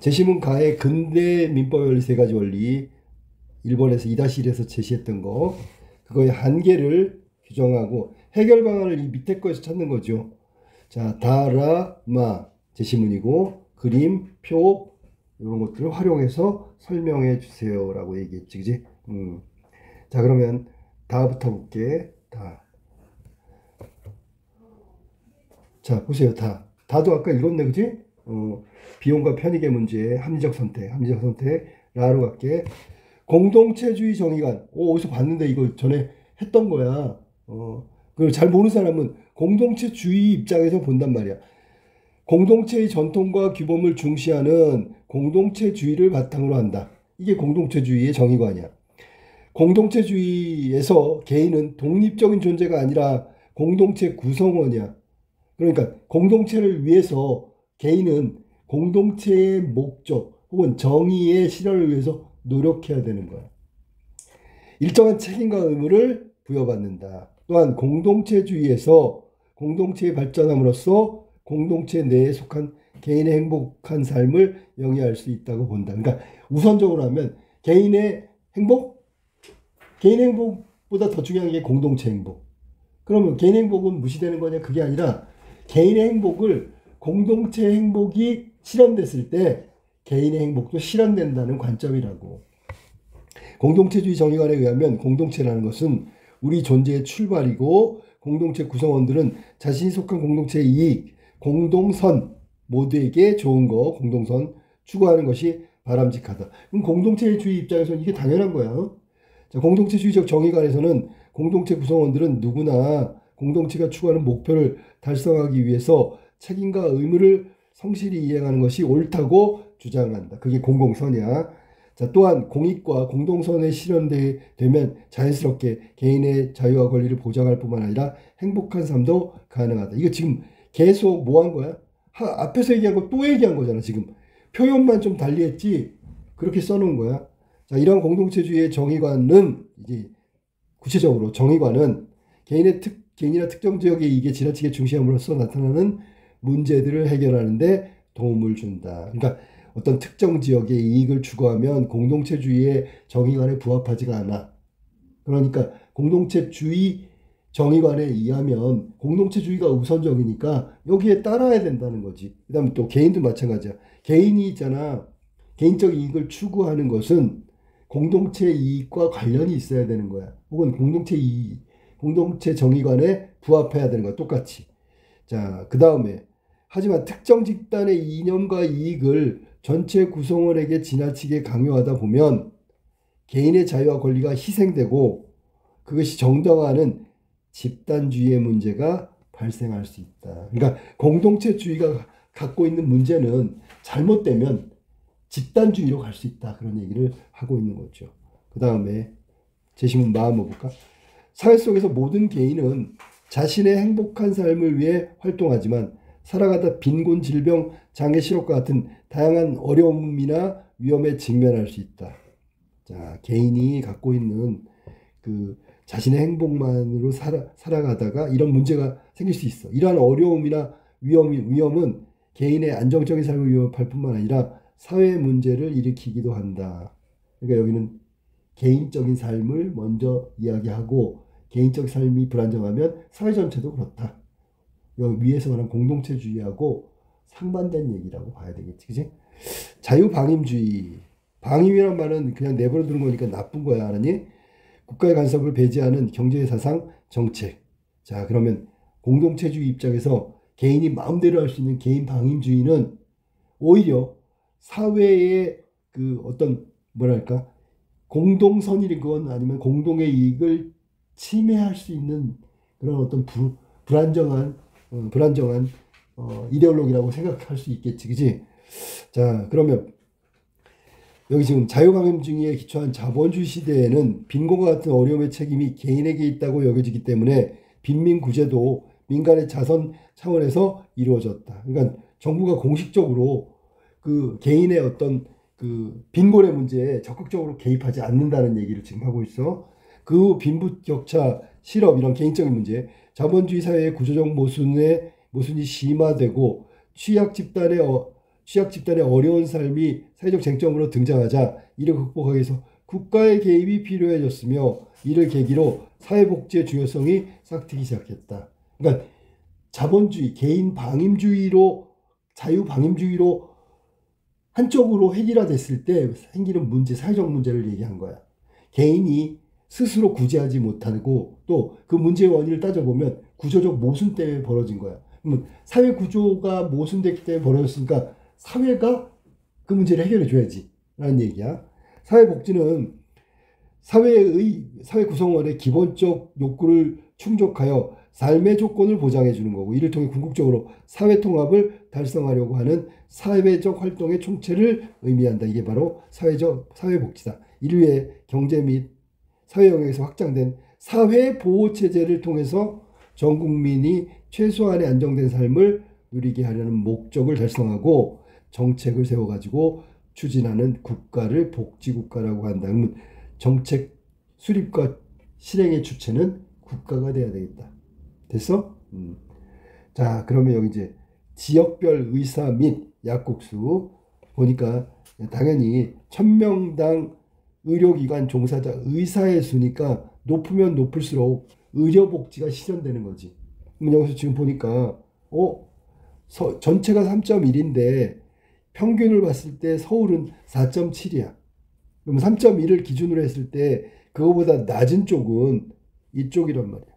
제시문 가의 근대 민법 원리 세 가지 원리, 일본에서 2-1에서 제시했던 거, 그거의 한계를 규정하고 해결 방안을 이 밑에 거에서 찾는 거죠. 자, 다라마 제시문이고 그림, 표 이런 것들을 활용해서 설명해 주세요라고 얘기했지, 그지? 자, 그러면 다부터 볼게. 다. 자, 보세요. 다도 아까 읽었네, 그지? 비용과 편익의 문제, 합리적 선택, 라로 갈게. 공동체주의 정의관. 어디서 봤는데 이거 전에 했던 거야. 그걸 잘 모르는 사람은 공동체주의 입장에서 본단 말이야. 공동체의 전통과 규범을 중시하는 공동체주의를 바탕으로 한다. 이게 공동체주의의 정의관이야. 공동체주의에서 개인은 독립적인 존재가 아니라 공동체 구성원이야. 그러니까 공동체를 위해서 개인은 공동체의 목적 혹은 정의의 실현을 위해서 노력해야 되는 거야. 일정한 책임과 의무를 부여받는다. 또한 공동체주의에서 공동체의 발전함으로써 공동체 내에 속한 개인의 행복한 삶을 영위할 수 있다고 본다. 그러니까 우선적으로 하면 개인의 행복보다 더 중요한 게 공동체 행복. 그러면 개인 행복은 무시되는 거냐? 그게 아니라 개인의 행복을 공동체 행복이 실현됐을 때 개인의 행복도 실현된다는 관점이라고. 공동체주의 정의관에 의하면 공동체라는 것은 우리 존재의 출발이고 공동체 구성원들은 자신이 속한 공동체의 이익, 공동선, 모두에게 좋은 거, 공동선 추구하는 것이 바람직하다. 그럼 공동체주의 입장에서는 이게 당연한 거야. 자, 공동체주의적 정의관에서는 공동체 구성원들은 누구나 공동체가 추구하는 목표를 달성하기 위해서 책임과 의무를 성실히 이행하는 것이 옳다고 주장한다. 그게 공공선이야. 자, 또한 공익과 공동선에 실현되면 자연스럽게 개인의 자유와 권리를 보장할 뿐만 아니라 행복한 삶도 가능하다. 이거 지금 계속 뭐 한 거야? 앞에서 얘기한 거 또 얘기한 거잖아. 지금 표현만 좀 달리했지 그렇게 써놓은 거야. 자, 이런 공동체주의의 정의관은 이제 구체적으로 정의관은 개인이나 특정 지역의 이익에 지나치게 중시함으로써 나타나는 문제들을 해결하는 데 도움을 준다. 그러니까 어떤 특정 지역의 이익을 추구하면 공동체주의의 정의관에 부합하지가 않아. 그러니까 공동체주의 정의관에 의하면 공동체주의가 우선적이니까 여기에 따라야 된다는 거지. 그 다음에 또 개인도 마찬가지야. 개인이 있잖아. 개인적 이익을 추구하는 것은 공동체 이익과 관련이 있어야 되는 거야. 혹은 공동체 정의관에 부합해야 되는 거야. 똑같이. 자, 그 다음에 하지만 특정 집단의 이념과 이익을 전체 구성원에게 지나치게 강요하다 보면 개인의 자유와 권리가 희생되고 그것이 정당화하는 집단주의의 문제가 발생할 수 있다. 그러니까 공동체주의가 갖고 있는 문제는 잘못되면 집단주의로 갈 수 있다. 그런 얘기를 하고 있는 거죠. 그 다음에 제시문 마음 볼까? 사회 속에서 모든 개인은 자신의 행복한 삶을 위해 활동하지만 살아가다 빈곤, 질병, 장애, 실업과 같은 다양한 어려움이나 위험에 직면할 수 있다. 자, 개인이 갖고 있는 그 자신의 행복만으로 살아가다가 이런 문제가 생길 수 있어. 이러한 어려움이나 위험은 개인의 안정적인 삶을 위협할 뿐만 아니라 사회 문제를 일으키기도 한다. 그러니까 여기는 개인적인 삶을 먼저 이야기하고 개인적 삶이 불안정하면 사회 전체도 그렇다. 여기 위에서 말한 공동체주의하고 상반된 얘기라고 봐야 되겠지, 그지? 자유방임주의. 방임이란 말은 그냥 내버려 두는 거니까 나쁜 거야, 알았니? 국가의 간섭을 배제하는 경제 사상 정책. 자, 그러면 공동체주의 입장에서 개인이 마음대로 할 수 있는 개인 방임주의는 오히려 사회의 그 어떤 뭐랄까 공동선이건 아니면 공동의 이익을 침해할 수 있는 그런 어떤 불안정한 이데올로기라고 생각할 수 있겠지, 그지? 자, 그러면 여기 지금 자유방임주의에 기초한 자본주의 시대에는 빈곤과 같은 어려움의 책임이 개인에게 있다고 여겨지기 때문에 빈민구제도 민간의 자선 차원에서 이루어졌다. 그러니까 정부가 공식적으로 그 개인의 어떤 그 빈곤의 문제에 적극적으로 개입하지 않는다는 얘기를 지금 하고 있어. 그 빈부격차, 실업 이런 개인적인 문제, 자본주의 사회의 구조적 모순이 심화되고 취약 집단의 취약 집단의 어려운 삶이 사회적 쟁점으로 등장하자 이를 극복하기 위해서 국가의 개입이 필요해졌으며 이를 계기로 사회복지의 중요성이 싹트기 시작했다. 그러니까 자본주의, 개인 방임주의로 자유 방임주의로 한쪽으로 획일화됐을 때 생기는 문제, 사회적 문제를 얘기한 거야. 개인이 스스로 구제하지 못하고 또 그 문제의 원인을 따져보면 구조적 모순 때문에 벌어진 거야. 그러면 사회 구조가 모순됐기 때문에 벌어졌으니까 사회가 그 문제를 해결해 줘야지 라는 얘기야. 사회복지는 사회 구성원의 기본적 욕구를 충족하여 삶의 조건을 보장해 주는 거고 이를 통해 궁극적으로 사회 통합을 달성하려고 하는 사회적 활동의 총체를 의미한다. 이게 바로 사회복지다. 이를 위해 경제 및 사회 영역에서 확장된 사회보호체제를 통해서 전 국민이 최소한의 안정된 삶을 누리게 하려는 목적을 달성하고 정책을 세워가지고 추진하는 국가를 복지국가라고 한다. 그러면 정책 수립과 실행의 주체는 국가가 돼야 되겠다. 됐어? 자, 그러면 여기 이제 지역별 의사 및 약국수 보니까 당연히 1000명당 의료기관 종사자 의사의 수니까 높으면 높을수록 의료복지가 실현되는 거지. 그럼 여기서 지금 보니까 전체가 3.1인데 평균을 봤을 때 서울은 4.7이야. 그럼 3.1을 기준으로 했을 때 그거보다 낮은 쪽은 이쪽이란 말이야.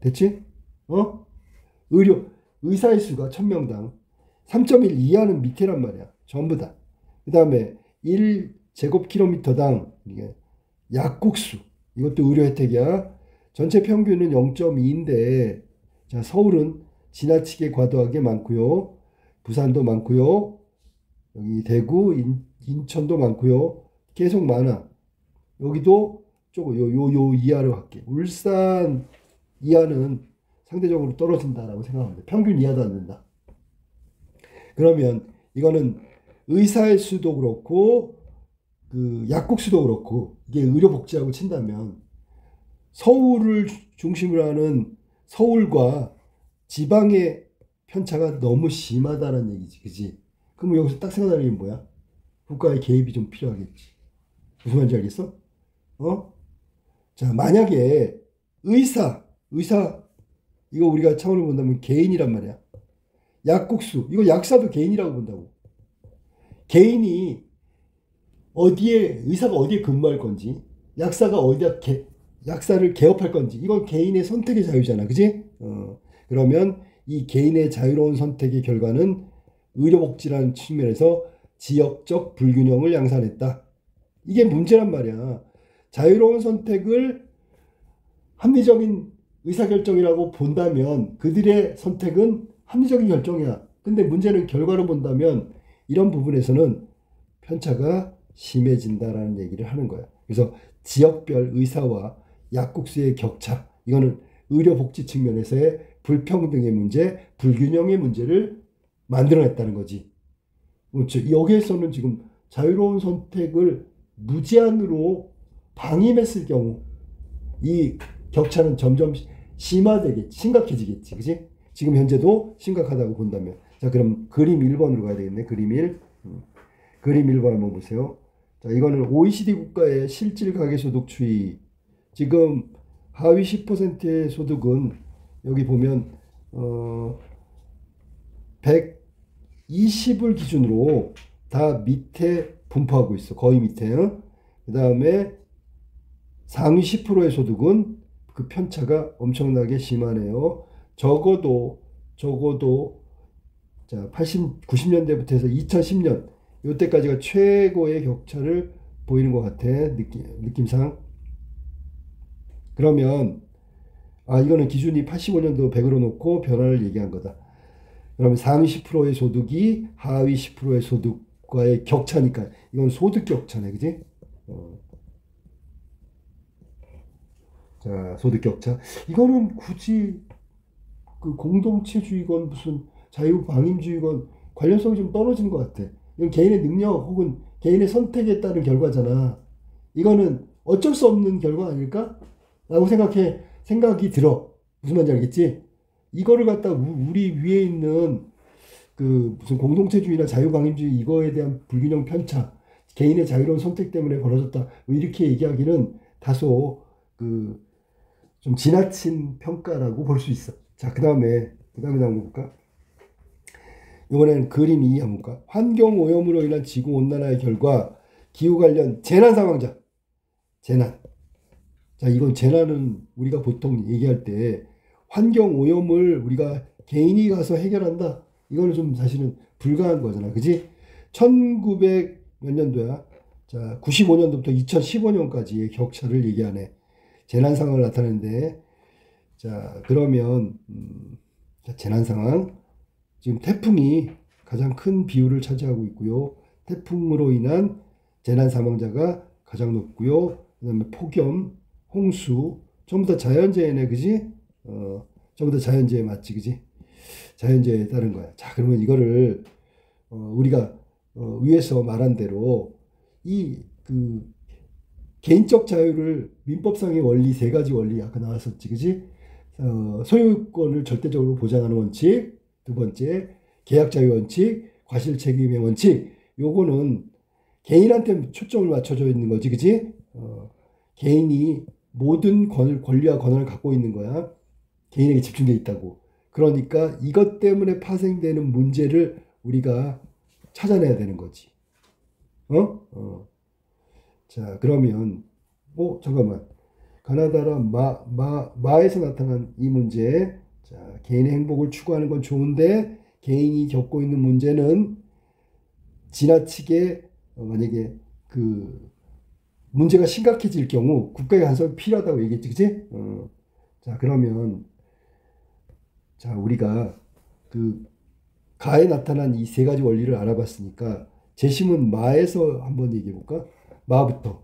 됐지? 의사의 수가 1000명당 3.1 이하는 밑에란 말이야. 전부 다. 그 다음에 1제곱킬로미터당 약국수. 이것도 의료 혜택이야. 전체 평균은 0.2인데 자, 서울은 지나치게 과도하게 많고요. 부산도 많고요. 여기 대구, 인천도 많고요. 계속 많아. 여기도 조금 요 이하로 할게. 울산 이하는 상대적으로 떨어진다라고 생각합니다. 평균 이하도 안 된다. 그러면 이거는 의사의 수도 그렇고 그 약국 수도 그렇고 이게 의료복지라고 친다면 서울을 중심으로 하는 서울과 지방의 편차가 너무 심하다는 얘기지. 그지? 그럼 여기서 딱 생각나는 게 뭐야? 국가의 개입이 좀 필요하겠지. 무슨 말인지 알겠어? 자, 만약에 의사 이거 우리가 차원을 본다면 개인이란 말이야. 약국수 이거 약사도 개인이라고 본다고. 개인이 의사가 어디에 근무할 건지 약사가 약사를 개업할 건지 이건 개인의 선택의 자유잖아. 그지? 그러면 이 개인의 자유로운 선택의 결과는 의료복지라는 측면에서 지역적 불균형을 양산했다. 이게 문제란 말이야. 자유로운 선택을 합리적인 의사결정이라고 본다면 그들의 선택은 합리적인 결정이야. 근데 문제는 결과로 본다면 이런 부분에서는 편차가 심해진다라는 얘기를 하는 거야. 그래서 지역별 의사와 약국수의 격차, 이거는 의료복지 측면에서의 불평등의 문제, 불균형의 문제를 만들어냈다는 거지. 여기에서는 지금 자유로운 선택을 무제한으로 방임했을 경우 이 격차는 점점 심각해지겠지. 그지? 지금 현재도 심각하다고 본다면. 자, 그럼 그림 1번으로 가야 되겠네. 그림 1. 그림 1번 한번 보세요. 자, 이거는 OECD 국가의 실질 가계소득 추이. 지금 하위 10%의 소득은 여기 보면 120을 기준으로 다 밑에 분포하고 있어. 거의 밑에. 그 다음에 상위 10%의 소득은 그 편차가 엄청나게 심하네요. 적어도 자 90년대부터 해서 2010년 이때까지가 최고의 격차를 보이는 것 같아. 느낌상. 그러면 이거는 기준이 85년도 100으로 놓고 변화를 얘기한 거다. 그러면 상위 10%의 소득이 하위 10%의 소득과의 격차니까 이건 소득 격차네. 그지? 자, 소득 격차. 이거는 굳이 그 공동체주의건 무슨 자유방임주의건 관련성이 좀 떨어지는 것 같아. 이건 개인의 능력 혹은 개인의 선택에 따른 결과잖아. 이거는 어쩔 수 없는 결과 아닐까? 라고 생각이 들어. 무슨 말인지 알겠지? 이거를 갖다 우리 위에 있는 그 무슨 공동체주의나 자유강림주의 이거에 대한 불균형 편차, 개인의 자유로운 선택 때문에 벌어졌다. 뭐 이렇게 얘기하기는 다소 그 좀 지나친 평가라고 볼 수 있어. 자, 그다음에 한번 볼까? 이번에는 그림 2 한번 볼까? 환경 오염으로 인한 지구 온난화의 결과 기후 관련 재난 상황자. 재난. 자, 이건 재난은 우리가 보통 얘기할 때 환경 오염을 우리가 개인이 가서 해결한다. 이거는 좀 사실은 불가한 거잖아. 그지? 1900 몇 년도야? 자, 95년도부터 2015년까지의 격차를 얘기하네. 재난 상황을 나타내는데, 자, 그러면 자, 재난 상황. 지금 태풍이 가장 큰 비율을 차지하고 있고요. 태풍으로 인한 재난 사망자가 가장 높고요. 그다음에 폭염, 홍수, 전부 다 자연재해네, 그지? 전부 다 자연재해 맞지, 그지? 자연재해에 따른 거야. 자, 그러면 이거를 우리가 위에서 말한 대로 이 그 개인적 자유를 민법상의 원리 세 가지 원리 아까 나왔었지, 그지? 소유권을 절대적으로 보장하는 원칙, 두 번째 계약 자유 원칙, 과실 책임의 원칙. 요거는 개인한테 초점을 맞춰져 있는 거지, 그지? 개인이 모든 권리와 권한을 갖고 있는 거야. 개인에게 집중돼 있다고. 그러니까 이것 때문에 파생되는 문제를 우리가 찾아내야 되는 거지. 자, 그러면 잠깐만. 가나다라 마에서 나타난 이 문제. 자, 개인의 행복을 추구하는 건 좋은데 개인이 겪고 있는 문제는 지나치게 만약에 그 문제가 심각해질 경우 국가의 간섭이 필요하다고 얘기했지, 그치? 자, 그러면 자, 우리가 그 가에 나타난 이 세 가지 원리를 알아봤으니까 재심은 마에서 한번 얘기해 볼까? 마부터.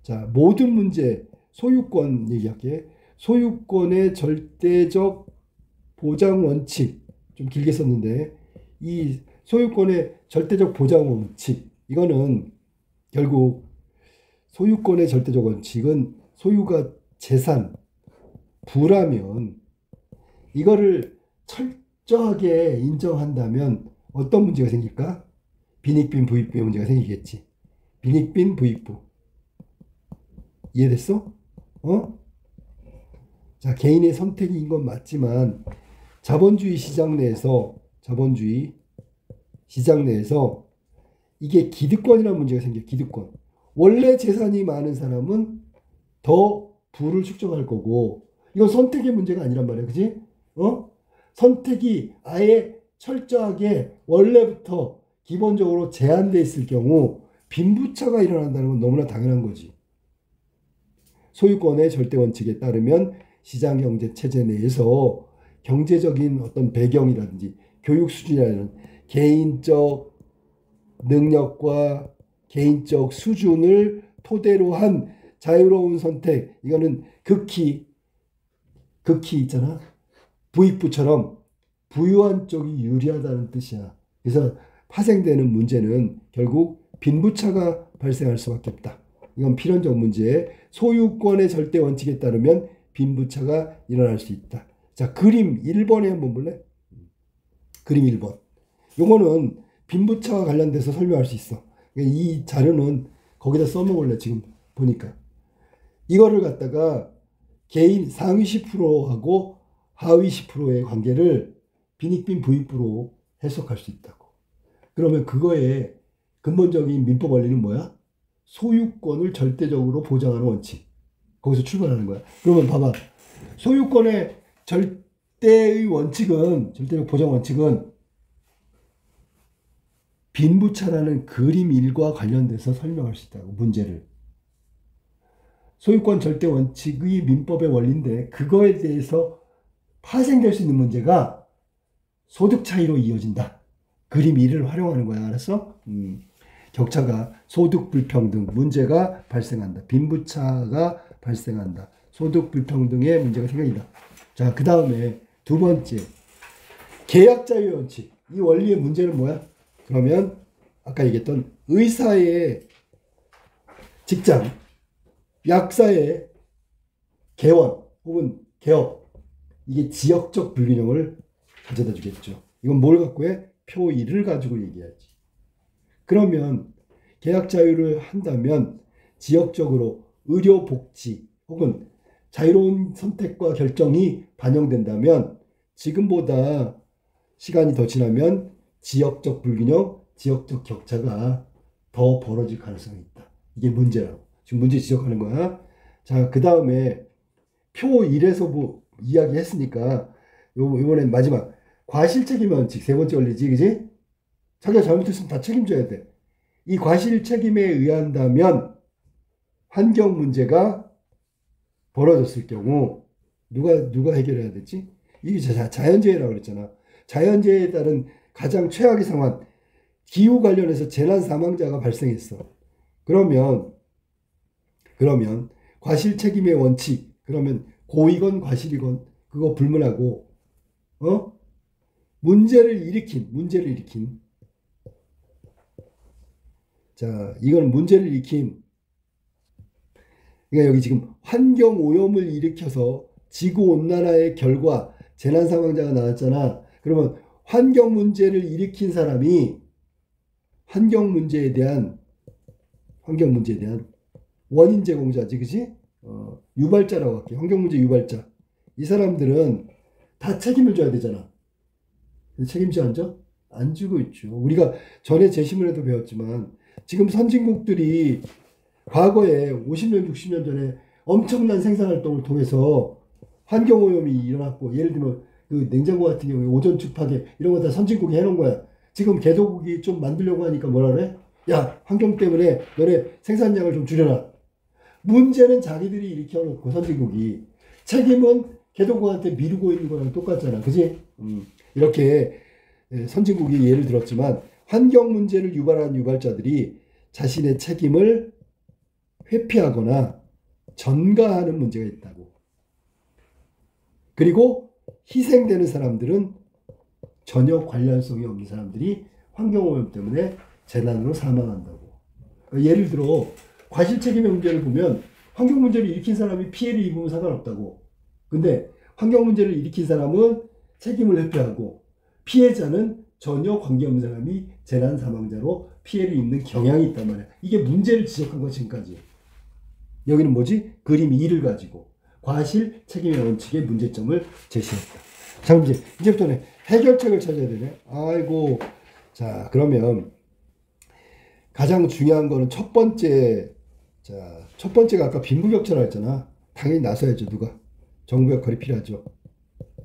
자, 모든 문제 소유권 얘기할게. 소유권의 절대적 보장 원칙. 좀 길게 썼는데 이 소유권의 절대적 보장 원칙. 이거는 결국 소유권의 절대적 원칙은 소유가 재산, 부라면 이거를 철저하게 인정한다면 어떤 문제가 생길까? 빈익빈 부익부의 문제가 생기겠지. 빈익빈 부익부. 이해됐어? 자, 개인의 선택인 건 맞지만 자본주의 시장 내에서 이게 기득권이라는 문제가 생겨. 기득권. 원래 재산이 많은 사람은 더 부를 축적할 거고 이건 선택의 문제가 아니란 말이야. 그지? 선택이 아예 철저하게 원래부터 기본적으로 제한되어 있을 경우 빈부차가 일어난다는 건 너무나 당연한 거지. 소유권의 절대 원칙에 따르면 시장경제 체제 내에서 경제적인 어떤 배경이라든지 교육 수준이라는 개인적 능력과 개인적 수준을 토대로 한 자유로운 선택, 이거는 극히 있잖아. 부익부처럼 부유한 쪽이 유리하다는 뜻이야. 그래서 파생되는 문제는 결국 빈부차가 발생할 수밖에 없다. 이건 필연적 문제. 소유권의 절대 원칙에 따르면 빈부차가 일어날 수 있다. 자, 그림 1번에 한번 볼래? 그림 1번. 요거는 빈부차와 관련돼서 설명할 수 있어. 이 자료는 거기다 써먹을래, 지금 보니까. 이거를 갖다가 개인 상위 10%하고 하위 10%의 관계를 빈익빈 부익부로 해석할 수 있다고. 그러면 그거의 근본적인 민법 원리는 뭐야? 소유권을 절대적으로 보장하는 원칙. 거기서 출발하는 거야. 그러면 봐봐. 소유권의 절대의 원칙은, 절대적 보장 원칙은 빈부차라는 그림 1과 관련돼서 설명할 수 있다고, 문제를. 소유권 절대 원칙의 민법의 원리인데 그거에 대해서 파생될 수 있는 문제가 소득 차이로 이어진다. 그림 2를 활용하는 거야. 알았어? 격차가 소득 불평등 문제가 발생한다. 빈부차가 발생한다. 소득 불평등의 문제가 생긴다. 자, 그 다음에 두 번째 계약 자유 원칙. 이 원리의 문제는 뭐야? 그러면 아까 얘기했던 의사의 직장, 약사의 개원 혹은 개업, 이게 지역적 불균형을 가져다 주겠죠. 이건 뭘 갖고 해? 표 1을 가지고 얘기하지. 그러면 계약 자유를 한다면 지역적으로 의료 복지 혹은 자유로운 선택과 결정이 반영된다면 지금보다 시간이 더 지나면 지역적 불균형, 지역적 격차가 더 벌어질 가능성이 있다. 이게 문제라고. 지금 문제 지적하는 거야. 자, 그 다음에 표 1에서 뭐 이야기 했으니까 이번엔 마지막 과실책임 원칙 세 번째 원리지, 그지? 자기가 잘못했으면 다 책임져야 돼. 이 과실 책임에 의한다면 환경 문제가 벌어졌을 경우 누가 해결해야 되지? 이게 자연재해라고 그랬잖아. 자연재해에 따른 가장 최악의 상황, 기후 관련해서 재난 사망자가 발생했어. 그러면 과실 책임의 원칙, 그러면 고이건 과실이건 그거 불문하고 문제를 일으킨 자, 이건 문제를 일으킨, 그러니까 여기 지금 환경 오염을 일으켜서 지구 온난화의 결과 재난 사망자가 나왔잖아. 그러면 환경 문제를 일으킨 사람이 환경 문제에 대한 원인 제공자지, 그지? 유발자라고 할게. 환경 문제 유발자. 이 사람들은 다 책임을 져야 되잖아. 책임져 안 져? 안 지고 있죠. 우리가 전에 제시문에도 배웠지만 지금 선진국들이 과거에 50년, 60년 전에 엄청난 생산활동을 통해서 환경오염이 일어났고, 예를 들면 그 냉장고 같은 경우에 오존층 파괴 이런 거 다 선진국이 해놓은 거야. 지금 개도국이 좀 만들려고 하니까 뭐라 그래? 야, 환경 때문에 너네 생산량을 좀 줄여라. 문제는 자기들이 일으켜놓고 선진국이, 책임은 개도국한테 미루고 있는 거랑 똑같잖아. 그지? 이렇게 선진국이 예를 들었지만 환경 문제를 유발한 유발자들이 자신의 책임을 회피하거나 전가하는 문제가 있다고. 그리고 희생되는 사람들은 전혀 관련성이 없는 사람들이 환경오염 때문에 재난으로 사망한다고. 예를 들어 과실책임의 문제를 보면 환경 문제를 일으킨 사람이 피해를 입으면 상관없다고. 근데 환경 문제를 일으킨 사람은 책임을 회피하고 피해자는 전혀 관계없는 사람이 재난 사망자로 피해를 입는 경향이 있단 말이야. 이게 문제를 지적한 거 지금까지. 여기는 뭐지? 그림 2를 가지고 과실 책임의 원칙의 문제점을 제시했다. 자, 그럼 이제부터는 해결책을 찾아야 되네. 아이고. 자, 그러면 가장 중요한 거는 첫 번째가 아까 빈부격차라 했잖아. 당연히 나서야죠. 누가? 정부 역할이 필요하죠.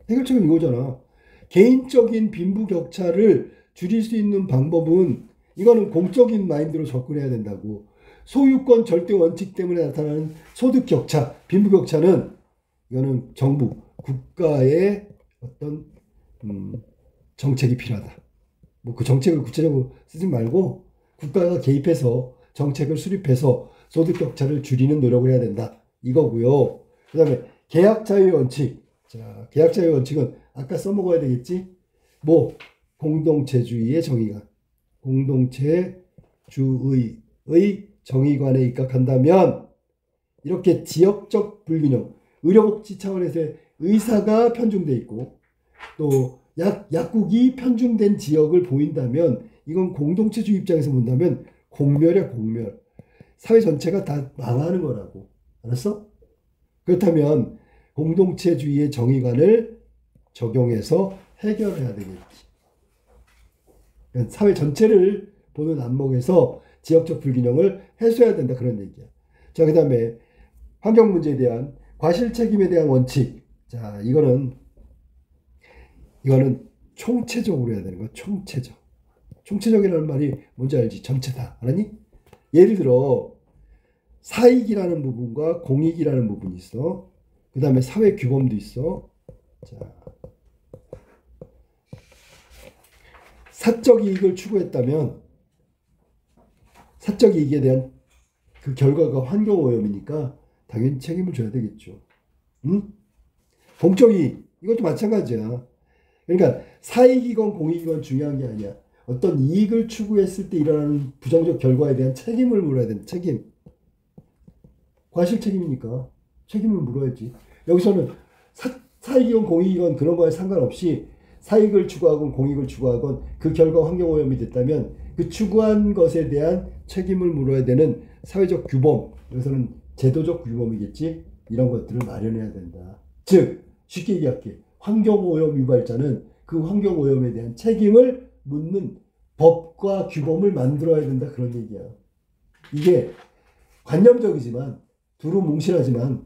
해결책은 이거잖아. 개인적인 빈부격차를 줄일 수 있는 방법은, 이거는 공적인 마인드로 접근해야 된다고. 소유권 절대 원칙 때문에 나타나는 소득격차, 빈부격차는 이거는 정부, 국가의 어떤 정책이 필요하다. 뭐 그 정책을 구체적으로 쓰지 말고 국가가 개입해서 정책을 수립해서 소득격차를 줄이는 노력을 해야 된다. 이거고요. 그 다음에 계약자유의 원칙. 자, 계약자유의 원칙은 아까 써먹어야 되겠지? 뭐 공동체주의의 정의관. 공동체주의의 정의관에 입각한다면 이렇게 지역적 불균형, 의료복지 차원에서의 의사가 편중돼 있고 또 약국이 편중된 지역을 보인다면 이건 공동체주의 입장에서 본다면 공멸이야, 공멸. 사회 전체가 다 망하는 거라고. 알았어? 그렇다면 공동체주의의 정의관을 적용해서 해결해야 되겠지. 그러니까 사회 전체를 보는 안목에서 지역적 불균형을 해소해야 된다, 그런 얘기야. 자, 그 다음에 환경 문제에 대한 과실 책임에 대한 원칙. 자, 이거는 총체적으로 해야 되는 거야. 총체적. 총체적이라는 말이 뭔지 알지? 전체다. 알았니? 예를 들어 사익이라는 부분과 공익이라는 부분이 있어. 그 다음에 사회 규범도 있어. 자, 사적 이익을 추구했다면 사적 이익에 대한 그 결과가 환경오염이니까 당연히 책임을 져야 되겠죠. 응? 공적 이익, 이것도 마찬가지야. 그러니까 사익이건 공익이건 중요한 게 아니야. 어떤 이익을 추구했을 때 일어나는 부정적 결과에 대한 책임을 물어야 된다. 책임. 과실 책임이니까 책임을 물어야지. 여기서는 사익이건 공익이건 그런 거에 상관없이 사익을 추구하건 공익을 추구하건 그 결과 환경오염이 됐다면 그 추구한 것에 대한 책임을 물어야 되는 사회적 규범, 여기서는 제도적 규범이겠지, 이런 것들을 마련해야 된다. 즉 쉽게 얘기할게, 환경오염 유발자는 그 환경오염에 대한 책임을 묻는 법과 규범을 만들어야 된다, 그런 얘기야. 이게 관념적이지만 두루뭉실하지만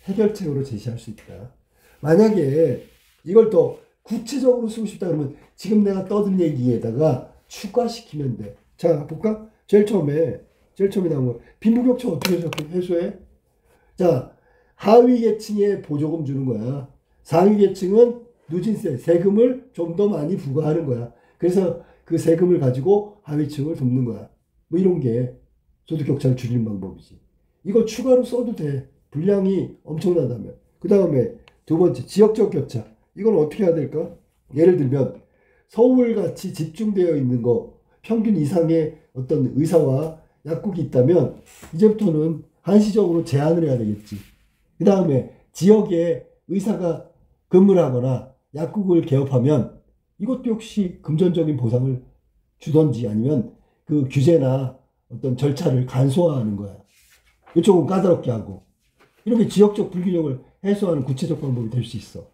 해결책으로 제시할 수 있다. 만약에 이걸 더 구체적으로 쓰고 싶다 그러면 지금 내가 떠든 얘기에다가 추가시키면 돼. 자, 볼까? 제일 처음에 나온 거. 빈부격차 어떻게 해소해? 자, 하위 계층에 보조금 주는 거야. 상위 계층은 누진세, 세금을 좀 더 많이 부과하는 거야. 그래서 그 세금을 가지고 하위층을 돕는 거야. 뭐 이런 게 소득격차를 줄이는 방법이지. 이거 추가로 써도 돼. 분량이 엄청나다면. 그 다음에 두 번째, 지역적 격차. 이건 어떻게 해야 될까? 예를 들면 서울같이 집중되어 있는 거, 평균 이상의 어떤 의사와 약국이 있다면 이제부터는 한시적으로 제한을 해야 되겠지. 그 다음에 지역에 의사가 근무를 하거나 약국을 개업하면 이것도 역시 금전적인 보상을 주던지 아니면 그 규제나 어떤 절차를 간소화하는 거야. 이쪽은 까다롭게 하고. 이렇게 지역적 불균형을 해소하는 구체적 방법이 될 수 있어.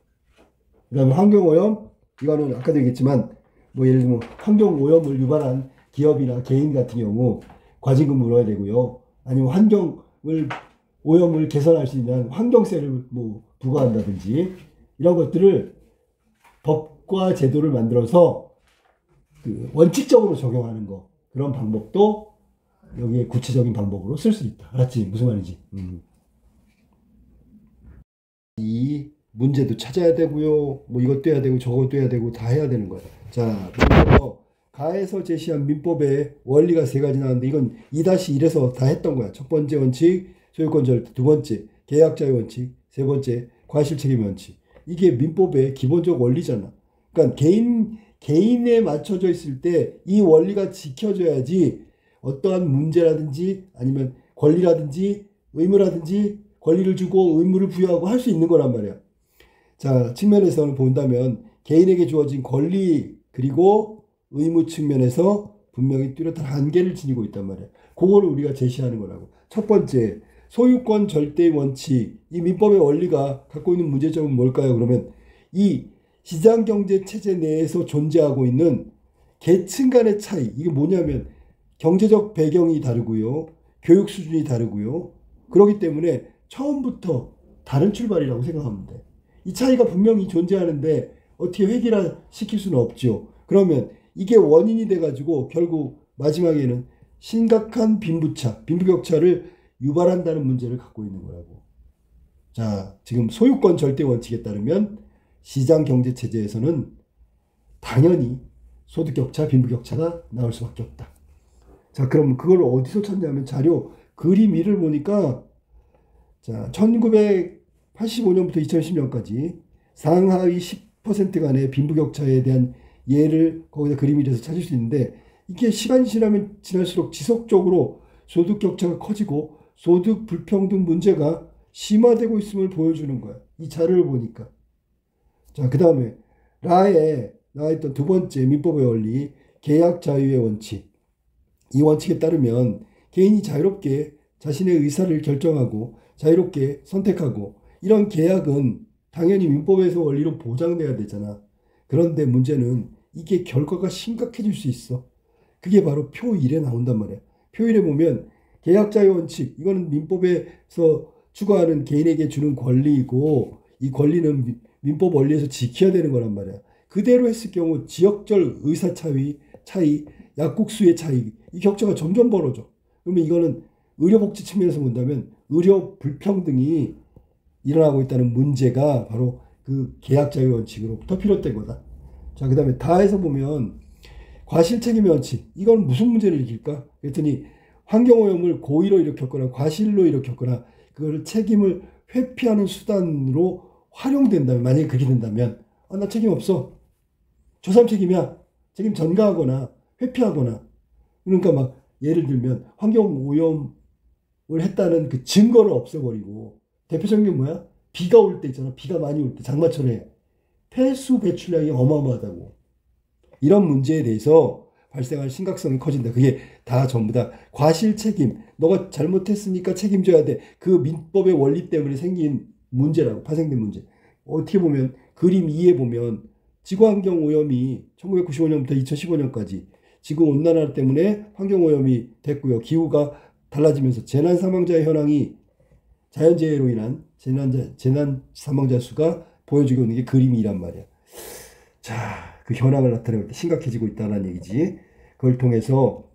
그 다음에 환경오염, 이거는 아까도 얘기했지만 뭐 예를 들면 환경오염을 유발한 기업이나 개인 같은 경우 과징금 물어야 되고요. 아니면 오염을 개선할 수 있는 환경세를 뭐 부과한다든지 이런 것들을 법과 제도를 만들어서 그 원칙적으로 적용하는 거, 그런 방법도 여기에 구체적인 방법으로 쓸 수 있다. 알았지? 무슨 말인지. 이 문제도 찾아야 되고요. 뭐 이것도 해야 되고 저것도 해야 되고 다 해야 되는 거야. 자, 그래서 가에서 제시한 민법의 원리가 세 가지 나왔는데 이건 2-1에서 다 했던 거야. 첫 번째 원칙, 소유권 절대. 두 번째, 계약자의 원칙. 세 번째, 과실책임 원칙. 이게 민법의 기본적 원리잖아. 그러니까 개인에 맞춰져 있을 때 이 원리가 지켜져야지 어떠한 문제라든지 아니면 권리라든지 의무라든지 권리를 주고 의무를 부여하고 할 수 있는 거란 말이야. 자, 측면에서는 본다면 개인에게 주어진 권리 그리고 의무 측면에서 분명히 뚜렷한 한계를 지니고 있단 말이야. 그거를 우리가 제시하는 거라고. 첫 번째, 소유권 절대의 원칙. 이 민법의 원리가 갖고 있는 문제점은 뭘까요? 그러면 이 시장경제 체제 내에서 존재하고 있는 계층 간의 차이. 이게 뭐냐면 경제적 배경이 다르고요. 교육 수준이 다르고요. 그렇기 때문에 처음부터 다른 출발이라고 생각하면 돼. 이 차이가 분명히 존재하는데 어떻게 획일화시킬 수는 없죠. 그러면 이게 원인이 돼가지고 결국 마지막에는 심각한 빈부격차를 유발한다는 문제를 갖고 있는 거라고. 자, 지금 소유권 절대 원칙에 따르면 시장 경제 체제에서는 당연히 소득격차, 빈부격차가 나올 수밖에 없다. 자, 그럼 그걸 어디서 찾냐면 자료 그림 1을 보니까 자, 1985년부터 2010년까지 상하위 10% 간의 빈부격차에 대한 예를 거기다 그림 1에서 찾을 수 있는데 이게 시간이 지나면 지날수록 지속적으로 소득격차가 커지고 소득 불평등 문제가 심화되고 있음을 보여주는 거야. 이 자료를 보니까. 자, 그 다음에 라에 나와있던 두 번째 민법의 원리, 계약 자유의 원칙. 이 원칙에 따르면 개인이 자유롭게 자신의 의사를 결정하고 자유롭게 선택하고 이런 계약은 당연히 민법에서 원리로 보장돼야 되잖아. 그런데 문제는 이게 결과가 심각해질 수 있어. 그게 바로 표 1에 나온단 말이야. 표 1에 보면 계약 자유 원칙, 이거는 민법에서 추구하는 개인에게 주는 권리이고 이 권리는 민법 원리에서 지켜야 되는 거란 말이야. 그대로 했을 경우 지역적 의사 차이, 약국 수의 차이, 이 격차가 점점 벌어져. 그러면 이거는 의료복지 측면에서 본다면 의료 불평등이 일어나고 있다는 문제가 바로 그 계약 자유 원칙으로부터 비롯된 거다. 자, 그 다음에 다에서 보면 과실책임의 원칙. 이건 무슨 문제를 일으킬까? 그랬더니 환경오염을 고의로 일으켰거나 과실로 일으켰거나 그걸 책임을 회피하는 수단으로 활용된다면, 만약에 그렇게 된다면 나 책임 없어. 저 사람 책임이야. 책임 전가하거나 회피하거나. 그러니까 막 예를 들면 환경오염을 했다는 그 증거를 없애버리고, 대표적인 게 뭐야? 비가 올 때 있잖아. 비가 많이 올 때 장마철에 폐수 배출량이 어마어마하다고. 이런 문제에 대해서 발생할 심각성이 커진다. 그게 다 전부 다 과실 책임. 너가 잘못했으니까 책임져야 돼. 그 민법의 원리 때문에 생긴 문제라고. 파생된 문제. 어떻게 보면 그림 2에 보면 지구환경 오염이 1995년부터 2015년까지 지구온난화 때문에 환경오염이 됐고요. 기후가 달라지면서 재난 사망자의 현황이 자연재해로 인한 재난 사망자 수가 보여주고 있는 게 그림이란 말이야. 자, 그 현황을 나타내고 심각해지고 있다는 얘기지. 그걸 통해서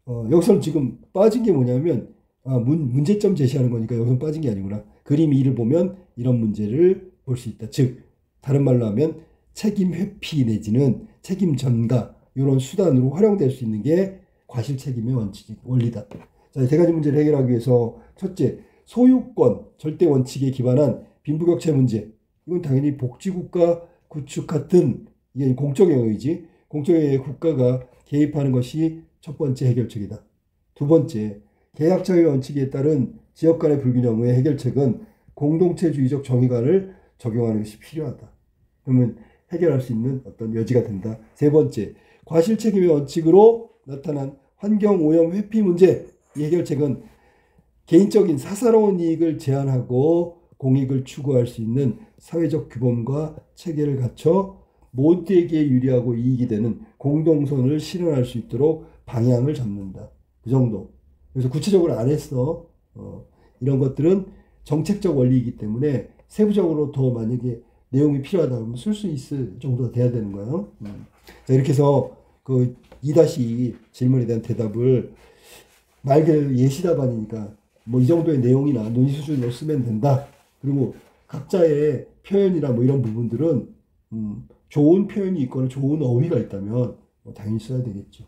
여기서는 지금 빠진 게 뭐냐면 문제점 제시하는 거니까 여기서는 빠진 게 아니구나. 그림 2를 보면 이런 문제를 볼 수 있다. 즉 다른 말로 하면 책임 회피 내지는 책임 전가 이런 수단으로 활용될 수 있는 게 과실 책임의 원리다. 자, 세 가지 문제를 해결하기 위해서 첫째, 소유권 절대 원칙에 기반한 빈부격차 문제. 이건 당연히 복지국가 구축 같은 이게 공적 영역이지. 공적 영역에 국가가 개입하는 것이 첫 번째 해결책이다. 두 번째, 계약자의 원칙에 따른 지역 간의 불균형의 해결책은 공동체주의적 정의관을 적용하는 것이 필요하다. 그러면 해결할 수 있는 어떤 여지가 된다. 세 번째, 과실 책임의 원칙으로 나타난 환경오염 회피 문제. 이 해결책은 개인적인 사사로운 이익을 제한하고 공익을 추구할 수 있는 사회적 규범과 체계를 갖춰 모두에게 유리하고 이익이 되는 공동선을 실현할 수 있도록 방향을 잡는다. 그 정도. 그래서 구체적으로 안 했어. 이런 것들은 정책적 원리이기 때문에 세부적으로 더 만약에 내용이 필요하다 그러면 쓸 수 있을 정도가 돼야 되는 거예요. 자, 이렇게 해서 그 2-2 질문에 대한 대답을 말 그대로 예시답안이니까 뭐 이 정도의 내용이나 논의 수준으로 쓰면 된다. 그리고 각자의 표현이나 뭐 이런 부분들은 좋은 표현이 있거나 좋은 어휘가 있다면 뭐 당연히 써야 되겠죠.